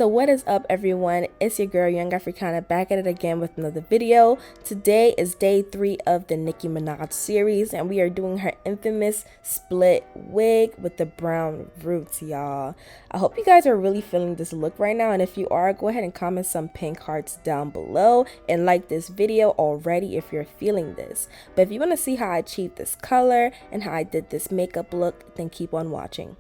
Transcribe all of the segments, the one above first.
So what is up, everyone? It's your girl Young Africana back at it again with another video. Today is day 3 of the Nicki Minaj series, and we are doing her infamous split wig with the brown roots, y'all. I hope you guys are really feeling this look right now, and if you are, go ahead and comment some pink hearts down below and like this video already if you're feeling this. But if you want to see how I achieved this color and how I did this makeup look, then keep on watching.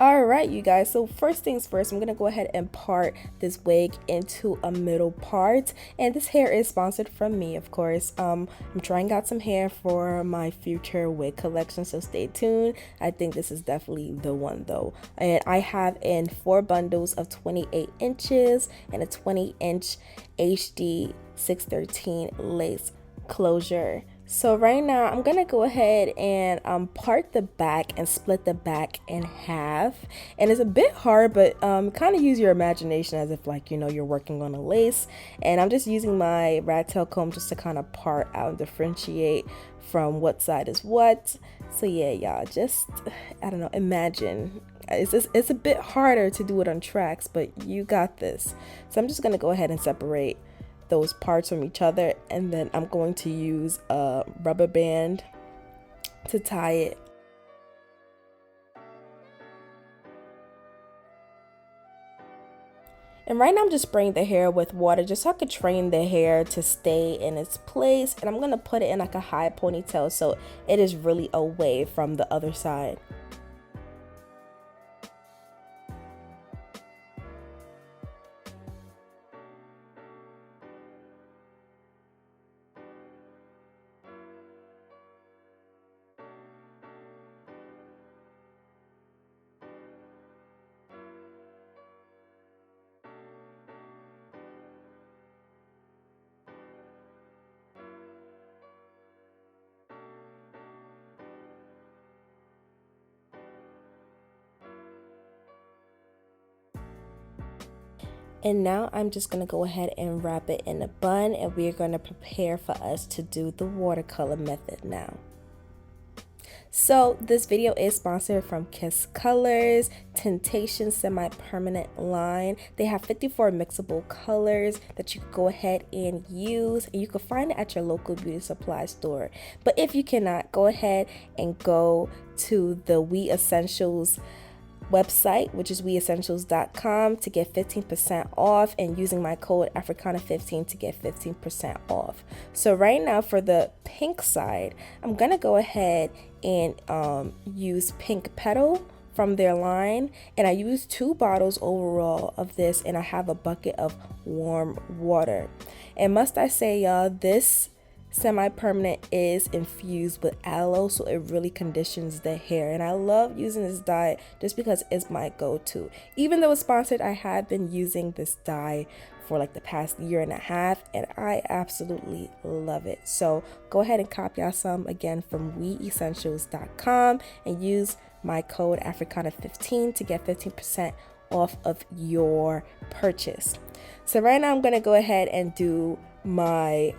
Alright, you guys, so first things first, I'm gonna go ahead and part this wig into a middle part, and this hair is sponsored from me, of course. I'm trying out some hair for my future wig collection, so stay tuned. I think this is definitely the one though, and I have in 4 bundles of 28 inches and a 20-inch HD 613 lace closure. So right now I'm gonna go ahead and part the back and split the back in half, and it's a bit hard, but kind of use your imagination as if, like, you know, you're working on a lace. And I'm just using my rat tail comb just to kind of part out and differentiate from what side is what. So yeah, y'all, just, I don't know, imagine. It's a bit harder to do it on tracks, but you got this. So I'm just gonna go ahead and separate those parts from each other, and then I'm going to use a rubber band to tie it. And right now I'm just spraying the hair with water just so I could train the hair to stay in its place, and I'm gonna put it in like a high ponytail so it is really away from the other side. And now I'm just going to go ahead and wrap it in a bun, and we're going to prepare for us to do the watercolor method now. So this video is sponsored from Kiss Colors, Tintations semi-permanent line. They have 54 mixable colors that you can go ahead and use, and you can find it at your local beauty supply store. But if you cannot, go ahead and go to the We Essentials website, which is weessentials.com, to get 15% off, and using my code Africana15 to get 15% off. So right now for the pink side, I'm gonna go ahead and use pink Petal from their line, and I use 2 bottles overall of this, and I have a bucket of warm water. And must I say, y'all, this semi-permanent is infused with aloe, so it really conditions the hair, and I love using this dye just because it's my go-to. Even though it's sponsored, I have been using this dye for like the past year and a half, and I absolutely love it. So go ahead and cop y'all some again from weessentials.com and use my code Africana15 to get 15% off of your purchase. So right now I'm gonna go ahead and do my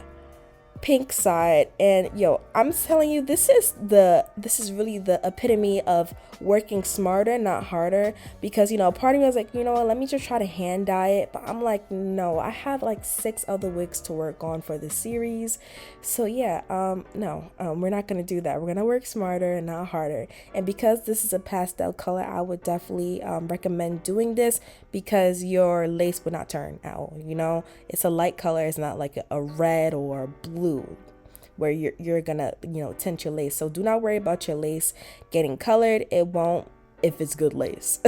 pink side, and yo, I'm telling you, this is really the epitome of working smarter, not harder, because, you know, part of me was like, you know what, let me just try to hand dye it, but I'm like, no, I have like 6 other wigs to work on for this series. So yeah, no, we're not gonna do that. We're gonna work smarter and not harder. And because this is a pastel color, I would definitely recommend doing this, because your lace would not turn out. You know, it's a light color, it's not like a red or blue where you're gonna, you know, tint your lace. So do not worry about your lace getting colored. It won't if it's good lace.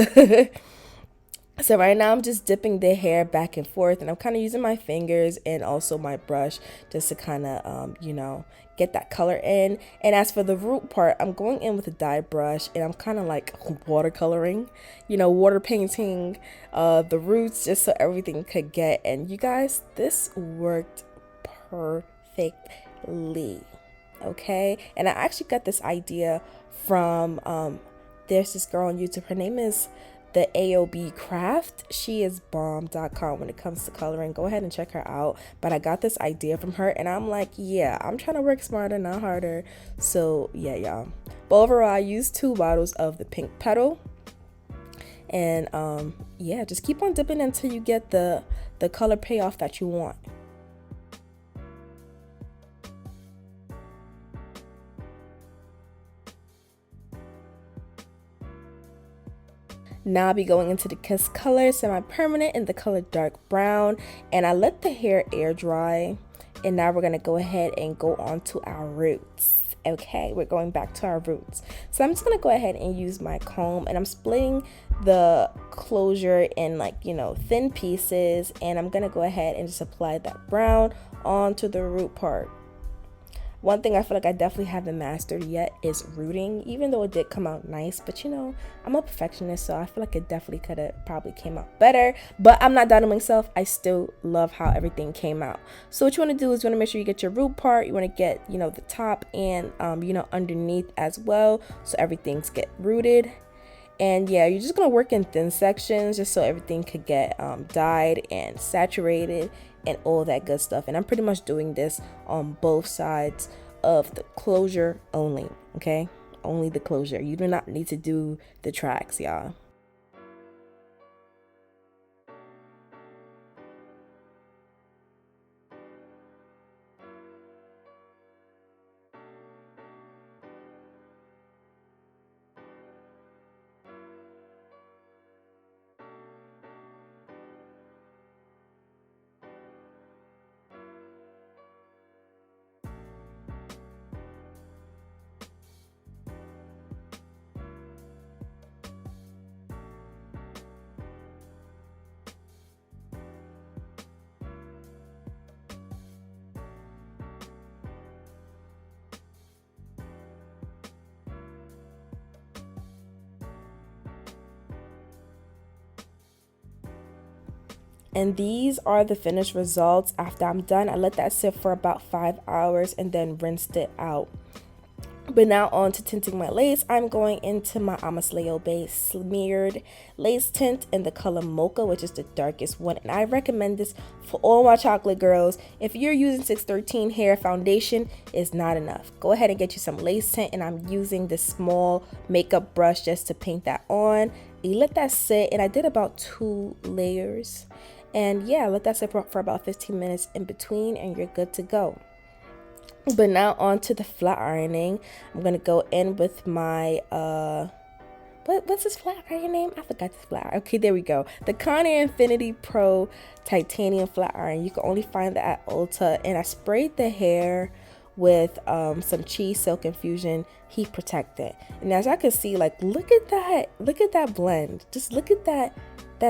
So right now I'm just dipping the hair back and forth, and I'm kind of using my fingers and also my brush just to kind of you know, get that color in. And as for the root part, I'm going in with a dye brush, and I'm kind of like watercoloring, you know, water painting the roots just so everything could get. And you guys, this worked perfectly, okay? And I actually got this idea from there's this girl on YouTube. Her name is the AOB Craft. She is bomb.com when it comes to coloring. Go ahead and check her out. But I got this idea from her, and I'm like, yeah, I'm trying to work smarter, not harder. So yeah, y'all. But overall, I used 2 bottles of the pink Petal, And yeah, just keep on dipping until you get the color payoff that you want. Now I'll be going into the Kiss color semi-permanent in the color dark brown, and I let the hair air dry. And now we're gonna go ahead and go on to our roots. Okay, we're going back to our roots. So I'm just gonna go ahead and use my comb, and I'm splitting the closure in, like, you know, thin pieces, and I'm gonna go ahead and just apply that brown onto the root part. One thing I feel like I definitely haven't mastered yet is rooting, even though it did come out nice. But you know, I'm a perfectionist, so I feel like it definitely could have probably came out better. But I'm not doubting myself. I still love how everything came out. So what you want to do is you want to make sure you get your root part. You want to get, you know, the top and, you know, underneath as well. So everything's get rooted. And yeah, you're just going to work in thin sections just so everything could get dyed and saturated and all that good stuff. And I'm pretty much doing this on both sides of the closure only, okay? Only the closure. You do not need to do the tracks, y'all. And these are the finished results after I'm done. I let that sit for about 5 hours and then rinsed it out. But now on to tinting my lace. I'm going into my Amasleo base smeared lace tint in the color Mocha, which is the darkest one. And I recommend this for all my chocolate girls. If you're using 613 hair, foundation is not enough. Go ahead and get you some lace tint, and I'm using this small makeup brush just to paint that on. You let that sit, and I did about 2 layers. And yeah, let that sit for about 15 minutes in between, and you're good to go. But now on to the flat ironing. I'm gonna go in with my what's this flat iron name? I forgot this flat iron. Okay, there we go. The Conair Infinity Pro Titanium Flat Iron. You can only find that at Ulta. And I sprayed the hair with some Cheese Silk Infusion heat protectant. And as I can see, like, look at that blend. Just look at that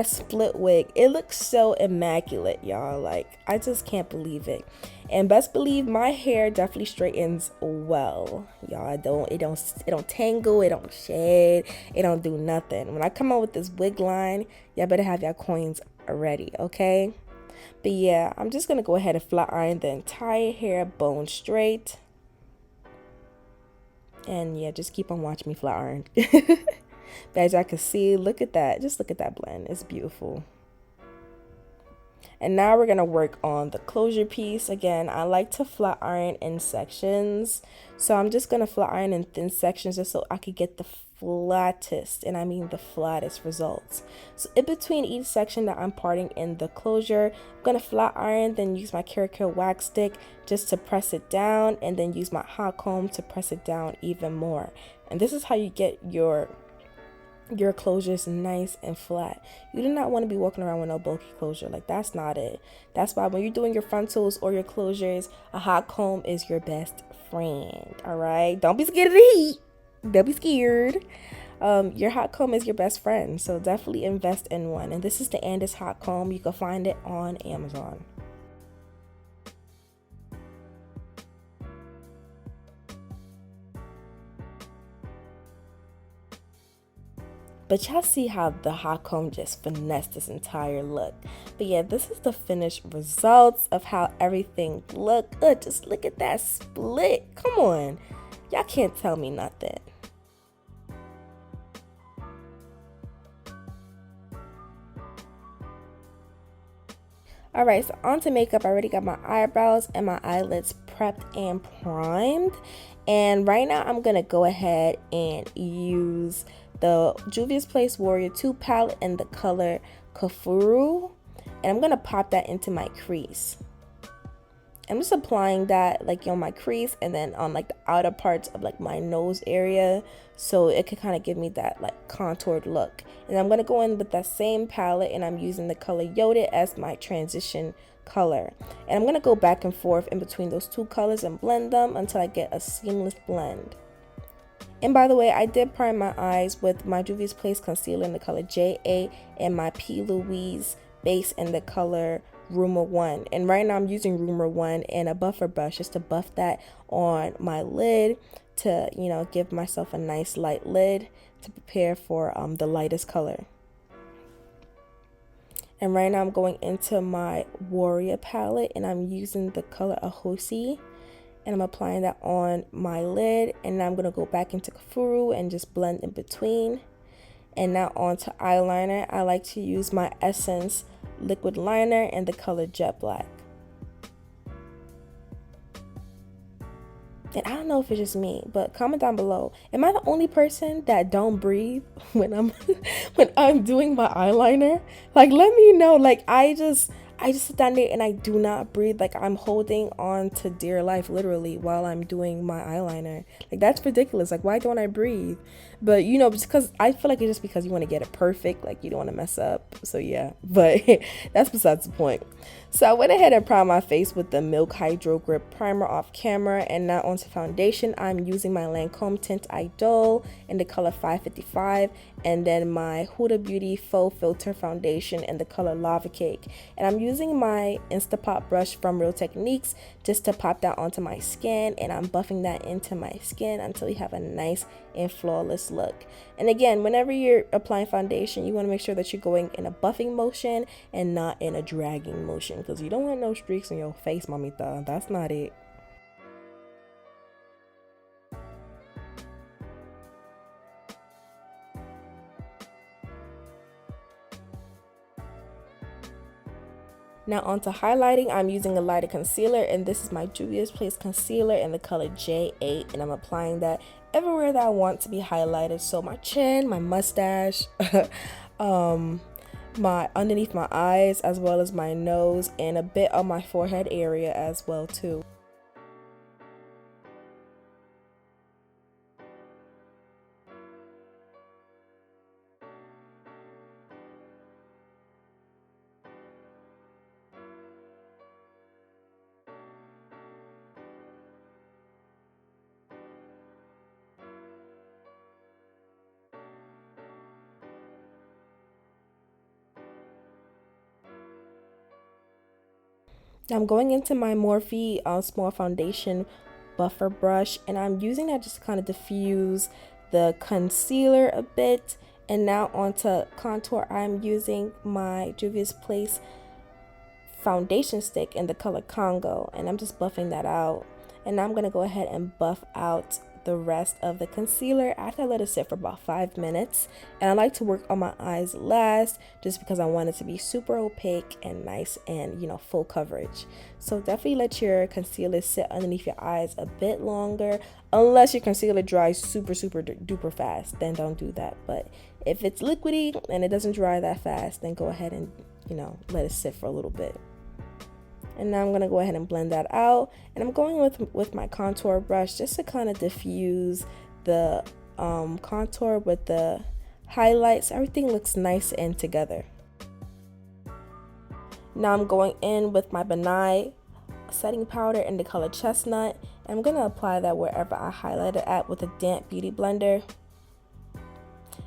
split wig. It looks so immaculate, y'all. Like, I just can't believe it. And best believe my hair definitely straightens well, y'all. It don't tangle, it don't shade, it don't do nothing. When I come out with this wig line, y'all better have your coins ready, okay? But yeah, I'm just gonna go ahead and flat iron the entire hair bone straight. And yeah, just keep on watching me flat iron. But as I can see, look at that. Just look at that blend. It's beautiful. And now we're going to work on the closure piece. Again, I like to flat iron in sections. So I'm just going to flat iron in thin sections just so I could get the flattest, and I mean the flattest results. So in between each section that I'm parting in the closure, I'm going to flat iron, then use my Caracal wax stick just to press it down, and then use my hot comb to press it down even more. And this is how you get your closures nice and flat. You do not want to be walking around with no bulky closure. Like, that's not it. That's why when you're doing your frontals or your closures, a hot comb is your best friend. All right, don't be scared of the heat. Don't be scared. Your hot comb is your best friend, so definitely invest in one. And this is the Andis hot comb. You can find it on Amazon. But y'all see how the hot comb just finessed this entire look. But yeah, this is the finished results of how everything looked. Just look at that split. Come on. Y'all can't tell me nothing. Alright, so on to makeup. I already got my eyebrows and my eyelids prepped and primed. And right now I'm going to go ahead and use the Juvia's Place Warrior 2 palette in the color Kufuru, and I'm gonna pop that into my crease. I'm just applying that like on my crease and then on like the outer parts of like my nose area, so it could kind of give me that like contoured look. And I'm going to go in with that same palette, and I'm using the color Yodit as my transition color. And I'm going to go back and forth in between those two colors and blend them until I get a seamless blend. And by the way, I did prime my eyes with my Juvia's Place concealer in the color J8 and my P.Louise base in the color Rumor 1. And right now I'm using Rumor 1 and a buffer brush just to buff that on my lid to, you know, give myself a nice light lid to prepare for the lightest color. And right now I'm going into my Warrior palette, and I'm using the color Ahosi, and I'm applying that on my lid. And now I'm going to go back into Kufuru and just blend in between. And now onto eyeliner. I like to use my Essence liquid liner in the color Jet Black. And I don't know if it's just me, but comment down below. Am I the only person that don't breathe when I'm when I'm doing my eyeliner? Like, let me know. Like, I just sit down there and I do not breathe. Like, I'm holding on to dear life literally while I'm doing my eyeliner. Like, that's ridiculous. Like, why don't I breathe? But you know, just because I feel like it's just because you want to get it perfect, like you don't want to mess up. So yeah, but that's besides the point. So I went ahead and primed my face with the Milk Hydro Grip Primer off camera, and now onto foundation. I'm using my Lancome Tint Idole in the color 555, and then my Huda Beauty Faux Filter Foundation in the color Lava Cake. And I'm using my Instapot brush from Real Techniques just to pop that onto my skin, and I'm buffing that into my skin until you have a nice and flawless look. And again, whenever you're applying foundation, you want to make sure that you're going in a buffing motion and not in a dragging motion, because you don't want no streaks in your face, mamita. That's not it. Now onto highlighting. I'm using a lighter concealer, and this is my Juvia's Place concealer in the color J8, and I'm applying that everywhere that I want to be highlighted. So my chin, my mustache, my underneath my eyes, as well as my nose, and a bit on my forehead area as well too. I'm going into my Morphe small foundation buffer brush, and I'm using that just to kind of diffuse the concealer a bit. And now onto contour, I'm using my Juvia's Place foundation stick in the color Congo, and I'm just buffing that out. And now I'm going to go ahead and buff out the rest of the concealer after I let it sit for about 5 minutes. And I like to work on my eyes last, just because I want it to be super opaque and nice and, you know, full coverage. So definitely let your concealer sit underneath your eyes a bit longer, unless your concealer dries super duper fast, then don't do that. But if it's liquidy and it doesn't dry that fast, then go ahead and, you know, let it sit for a little bit. And now I'm going to go ahead and blend that out. And I'm going with my contour brush just to kind of diffuse the contour with the highlights. Everything looks nice and together. Now I'm going in with my Benai setting powder in the color Chestnut. And I'm going to apply that wherever I highlighted at with a damp beauty blender.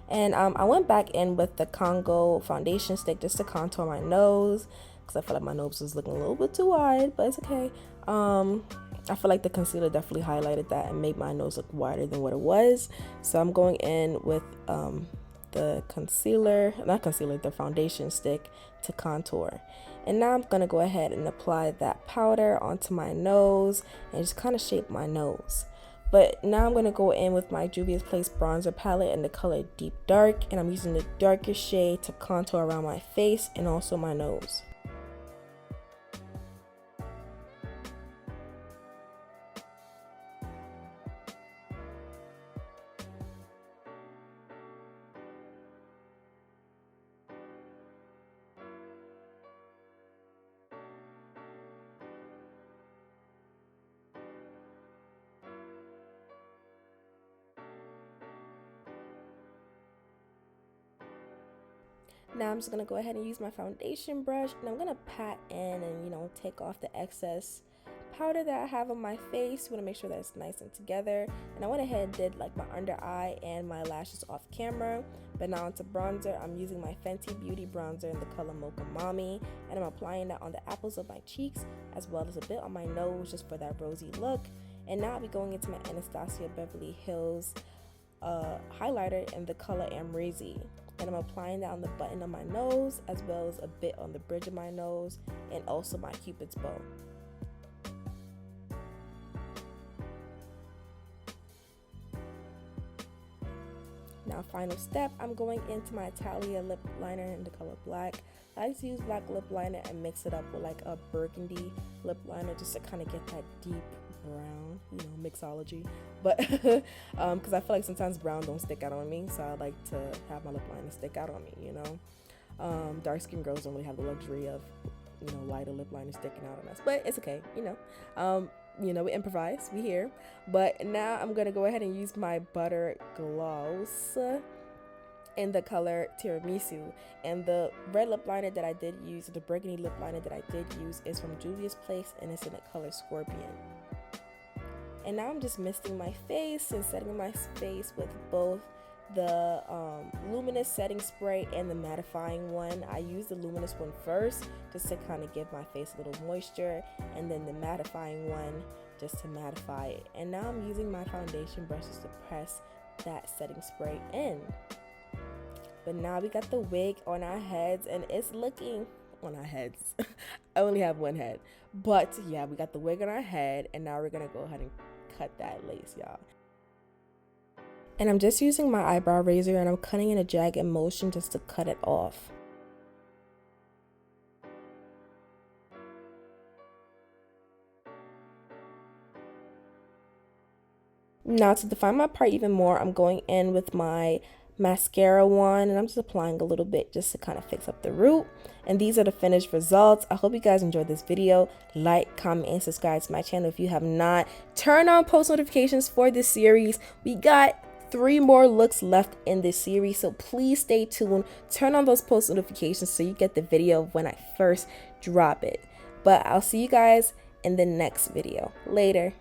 And I went back in with the Congo foundation stick just to contour my nose, because I feel like my nose was looking a little bit too wide, but it's okay. I feel like the concealer definitely highlighted that and made my nose look wider than what it was. So I'm going in with the the foundation stick to contour. And now I'm going to go ahead and apply that powder onto my nose and just kind of shape my nose. But now I'm going to go in with my Juvia's Place bronzer palette in the color Deep Dark, and I'm using the darkest shade to contour around my face and also my nose. Now I'm just going to go ahead and use my foundation brush, and I'm going to pat in and, you know, take off the excess powder that I have on my face. You want to make sure that it's nice and together. And I went ahead and did like my under eye and my lashes off camera. But now onto bronzer. I'm using my Fenty Beauty bronzer in the color Mocha Mami, and I'm applying that on the apples of my cheeks as well as a bit on my nose just for that rosy look. And now I'll be going into my Anastasia Beverly Hills highlighter in the color Amrezy, and I'm applying that on the button of my nose as well as a bit on the bridge of my nose and also my cupid's bow. Now final step, I'm going into my Italia lip liner in the color black. I like to use black lip liner and mix it up with like a burgundy lip liner just to kind of get that deep brown, you know, mixology. But because I feel like sometimes brown don't stick out on me, so I like to have my lip liner stick out on me, you know. Dark skinned girls don't really have the luxury of, you know, lighter lip liner sticking out on us, but it's okay, you know. We improvise, we here. But now I'm gonna go ahead and use my butter gloss in the color Tiramisu, and the red lip liner that I did use, the burgundy lip liner that I did use, is from Juvias Place, and it's in the color Scorpion. And now I'm just misting my face and setting my face with both the luminous setting spray and the mattifying one. I used the luminous one first just to kind of give my face a little moisture, and then the mattifying one just to mattify it. And now I'm using my foundation brushes to press that setting spray in. But now we got the wig on our heads, and it's looking on our heads. I only have one head, but yeah, we got the wig on our head, and now we're gonna go ahead and cut that lace, y'all. And I'm just using my eyebrow razor, and I'm cutting in a jagged motion just to cut it off. Now to define my part even more, I'm going in with my mascara wand, and I'm just applying a little bit just to kind of fix up the root. And these are the finished results. I hope you guys enjoyed this video. Like, comment, and subscribe to my channel if you have not. Turn on post notifications for this series. We got 3 more looks left in this series, so please stay tuned. Turn on those post notifications so you get the video when I first drop it. But I'll see you guys in the next video. Later.